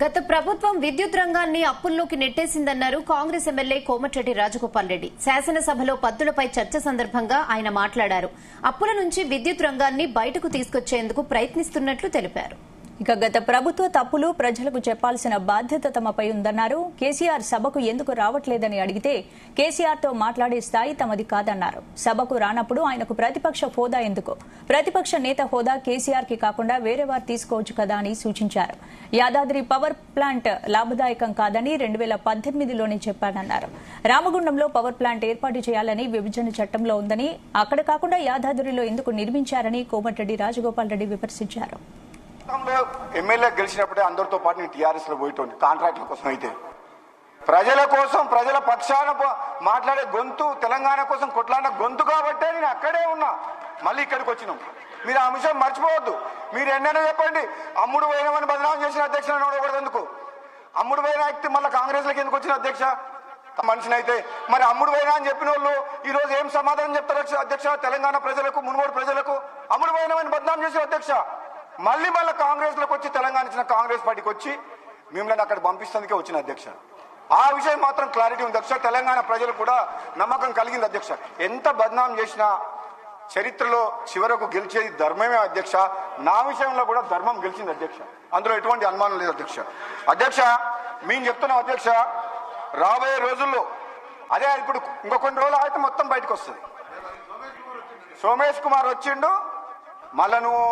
గత ప్రభుత్వం విద్యుత్ రంగాన్ని అప్పుల్లోకి నెట్టేసిందన్నారు కాంగ్రెస్ ఎమ్మెల్యే కోమటిరెడ్డి రాజగోపాల్ రెడ్డి. శాసనసభలో పద్దులపై చర్చ సందర్భంగా ఆయన మాట్లాడారు. అప్పుల నుంచి విద్యుత్ రంగాన్ని బయటకు తీసుకొచ్చేందుకు ప్రయత్నిస్తున్నట్లు తెలిపారు. ఇక గత ప్రభుత్వ తప్పులు ప్రజలకు చెప్పాల్సిన బాధ్యత తమపై ఉందన్నారు. కేసీఆర్ సభకు ఎందుకు రావట్లేదని అడిగితే కేసీఆర్ తో మాట్లాడే స్థాయి తమది కాదన్నారు. సభకు రానప్పుడు ఆయనకు ప్రతిపక్ష హోదా ఎందుకు? ప్రతిపక్ష నేత హోదా కేసీఆర్ కి కాకుండా వేరే వారు తీసుకోవచ్చు కదా అని సూచించారు. యాదాద్రి పవర్ ప్లాంట్ లాభదాయకం కాదని 2018లోనే చెప్పానన్నారు. రామగుండంలో పవర్ ప్లాంట్ ఏర్పాటు చేయాలని విభజన చట్టంలో ఉందని, అక్కడ కాకుండా యాదాద్రిలో ఎందుకు నిర్మించారని కోమటిరెడ్డి రాజగోపాల్ రెడ్డి విమర్శించారు. ఎమ్మెల్యే గెలిచినప్పుడే అందరితో పాటు నేను టీఆర్ఎస్ లో పోయిటోండి. కాంట్రాక్టుల కోసం అయితే ప్రజల కోసం, ప్రజల పక్షాన మాట్లాడే గొంతు, తెలంగాణ కోసం కొట్లాడిన గొంతు కాబట్టే నేను అక్కడే ఉన్నా. మళ్ళీ ఇక్కడికి వచ్చినాం. మీరు ఆ విషయం మర్చిపోవద్దు. మీరు ఎన్నైనా చెప్పండి, అమ్ముడు పోయినామని బదనామం చేసిన అధ్యక్ష నడవకూడదు. ఎందుకు అమ్ముడు పోయిన వ్యక్తి మళ్ళీ కాంగ్రెస్ లోకి ఎందుకు వచ్చిన అధ్యక్ష? మనిషిని అయితే మరి అమ్ముడు పోయినా అని చెప్పిన వాళ్ళు ఈ రోజు ఏం సమాధానం చెప్తారు అధ్యక్ష? తెలంగాణ ప్రజలకు, మునుగోడు ప్రజలకు అమ్ముడు పోయినామని బదనామం చేసిన అధ్యక్ష మళ్ళీ కాంగ్రెస్ లోకి వచ్చి, తెలంగాణ ఇచ్చిన కాంగ్రెస్ పార్టీకి వచ్చి మిమ్మల్ని అక్కడ పంపిస్తేందుకే వచ్చిన అధ్యక్ష. ఆ విషయం మాత్రం క్లారిటీ ఉంది అధ్యక్ష. తెలంగాణ ప్రజలకు కూడా నమ్మకం కలిగింది అధ్యక్ష. ఎంత బదనాం చేసినా చరిత్రలో చివరకు గెలిచేది ధర్మమే అధ్యక్ష. నా విషయంలో కూడా ధర్మం గెలిచింది అధ్యక్ష. అందులో ఎటువంటి అనుమానం లేదు అధ్యక్ష. అధ్యక్ష మేము చెప్తున్నాం అధ్యక్ష, రాబోయే రోజుల్లో అదే ఇప్పుడు ఇంకో కొన్ని రోజులు అయితే మొత్తం బయటకు వస్తుంది. సోమేష్ కుమార్ వచ్చిండు, మళ్ళా నువ్వు